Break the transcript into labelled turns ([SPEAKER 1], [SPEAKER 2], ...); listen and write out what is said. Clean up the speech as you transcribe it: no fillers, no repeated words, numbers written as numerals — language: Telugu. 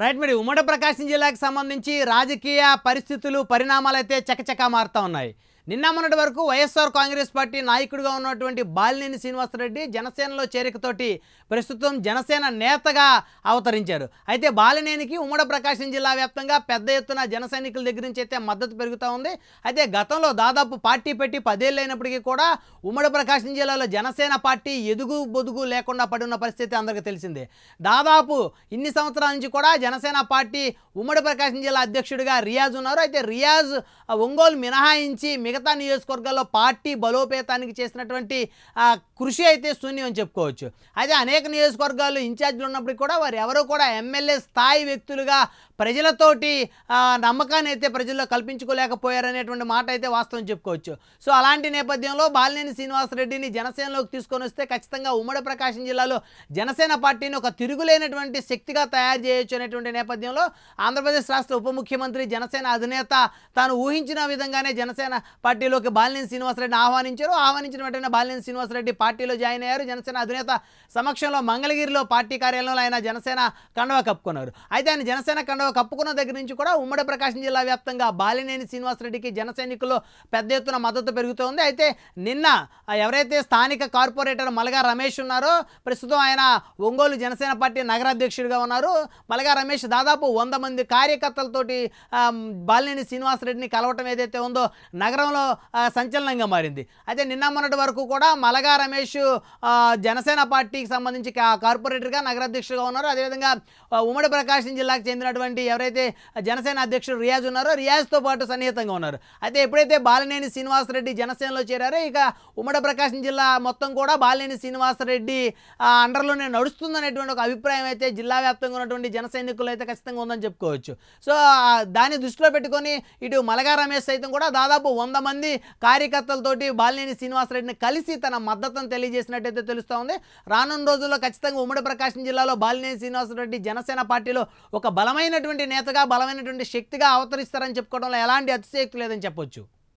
[SPEAKER 1] రైట్ మరి ఉమ్మడి ప్రకాశం జిల్లాకు సంబంధించి రాజకీయ పరిస్థితులు పరిణామాలైతే చకచకా మారుతా ఉన్నాయి. నిన్న మొన్నటి వరకు వైఎస్ఆర్ కాంగ్రెస్ పార్టీ నాయకుడిగా ఉన్నటువంటి బాలినేని శ్రీనివాసరెడ్డి జనసేనలో చేరికతోటి ప్రస్తుతం జనసేన నేతగా అవతరించారు. అయితే బాలినేనికి ఉమ్మడి ప్రకాశం జిల్లా వ్యాప్తంగా పెద్ద ఎత్తున జన సైనికుల దగ్గర నుంచి అయితే మద్దతు పెరుగుతూ ఉంది. అయితే గతంలో దాదాపు పార్టీ పెట్టి 10 ఏళ్ళు అయినప్పటికీ కూడా ఉమ్మడి ప్రకాశం జిల్లాలో జనసేన పార్టీ ఎదుగు బొదుగు లేకుండా పడున్న పరిస్థితి అందరికీ తెలిసిందే. దాదాపు ఇన్ని సంవత్సరాల నుంచి కూడా జనసేన పార్టీ ఉమ్మడి ప్రకాశం జిల్లా అధ్యక్షుడిగా రియాజ్ ఉన్నారు. అయితే రియాజ్ ఒంగోలు మినహాయించి మిగతా నియోజకవర్గాల్లో పార్టీ బలోపేతానికి చేసినటువంటి కృషి అయితే శూన్యం అని చెప్పుకోవచ్చు. అయితే అనేక నియోజకవర్గాలు ఇన్ఛార్జీలు ఉన్నప్పటికీ కూడా వారు ఎవరో కూడా ఎమ్మెల్యే స్థాయి వ్యక్తులుగా ప్రజలతోటి నమ్మకాన్ని అయితే ప్రజల్లో కల్పించుకోలేకపోయారనేటువంటి మాట అయితే వాస్తవం చెప్పుకోవచ్చు. సో అలాంటి నేపథ్యంలో బాలినేని శ్రీనివాసరెడ్డిని జనసేనలోకి తీసుకొని వస్తే ఖచ్చితంగా ఉమ్మడి ప్రకాశం జిల్లాలో జనసేన పార్టీని ఒక తిరుగులేనటువంటి శక్తిగా తయారు చేయొచ్చు అనేటువంటి నేపథ్యంలో ఆంధ్రప్రదేశ్ రాష్ట్ర ఉప ముఖ్యమంత్రి జనసేన అధినేత తాను ఊహించిన విధంగానే జనసేన పార్టీలోకి బాలినేని శ్రీనివాసరెడ్డిని ఆహ్వానించిన వెంటనే బాలినేని శ్రీనివాసరెడ్డి పార్టీలో జాయిన్ అయ్యారు. జనసేన అధినేత సమక్షంలో మంగళగిరిలో పార్టీ కార్యాలయంలో ఆయన జనసేన కండువా కప్పుకున్నారు. అయితే ఆయన జనసేన కండువా కప్పుకున్న దగ్గర నుంచి కూడా ఉమ్మడి ప్రకాశం జిల్లా వ్యాప్తంగా బాలినేని శ్రీనివాసరెడ్డికి జన సైనికుల్లో పెద్ద ఎత్తున మద్దతు పెరుగుతోంది. అయితే నిన్న ఎవరైతే స్థానిక కార్పొరేటర్ మలగా రమేష్ ఉన్నారో ప్రస్తుతం ఆయన ఒంగోలు జనసేన పార్టీ నగరాధ్యక్షుడిగా ఉన్నారు. మలగా రమేష్ దాదాపు 100 మంది కార్యకర్తలతోటి బాలినేని శ్రీనివాసరెడ్డిని కలవటం ఏదైతే ఉందో నగరంలో సంచలనంగా మారింది. అయితే నిన్న మొన్నటి వరకు కూడా మలగా రమేష్ జనసేన పార్టీకి సంబంధించి కార్పొరేటర్గా నగరాధ్యక్షుడిగా ఉన్నారు. అదేవిధంగా ఉమ్మడి ప్రకాశం జిల్లాకు చెందినటువంటి ఎవరైతే జనసేన అధ్యక్షుడు రియాజ్ ఉన్నారో రియాజ్తో పాటు సన్నిహితంగా ఉన్నారు. అయితే ఎప్పుడైతే బాలినేని శ్రీనివాసరెడ్డి జనసేనలో చేరారో ఇక ఉమ్మడి ప్రకాశం జిల్లా మొత్తం కూడా బాలినేని శ్రీనివాసరెడ్డి అండర్లోనే నడుస్తుందనేటువంటి ఒక అభిప్రాయం అయితే జిల్లా వ్యాప్తంగా ఉన్నటువంటి జన సైనికులు అయితే ఖచ్చితంగా ఉందని చెప్పుకోవచ్చు. సో దాన్ని దృష్టిలో పెట్టుకొని ఇటు మలగా రమేష్ సైతం కూడా దాదాపు 100 మంది కార్యకర్తలతోటి బాలినేని శ్రీనివాసరెడ్డిని కలిసి తన మద్దతును తెలియజేసినట్టయితే తెలుస్తూ ఉంది. రానున్న రోజుల్లో ఖచ్చితంగా ఉమ్మడి ప్రకాశం జిల్లాలో బాలినేని శ్రీనివాసరెడ్డి జనసేన పార్టీలో ఒక బలమైనటువంటి నేతగా బలమైనటువంటి శక్తిగా అవతరిస్తారని చెప్పుకోవడంలో ఎలాంటి అతిశయోక్తి లేదని చెప్పొచ్చు.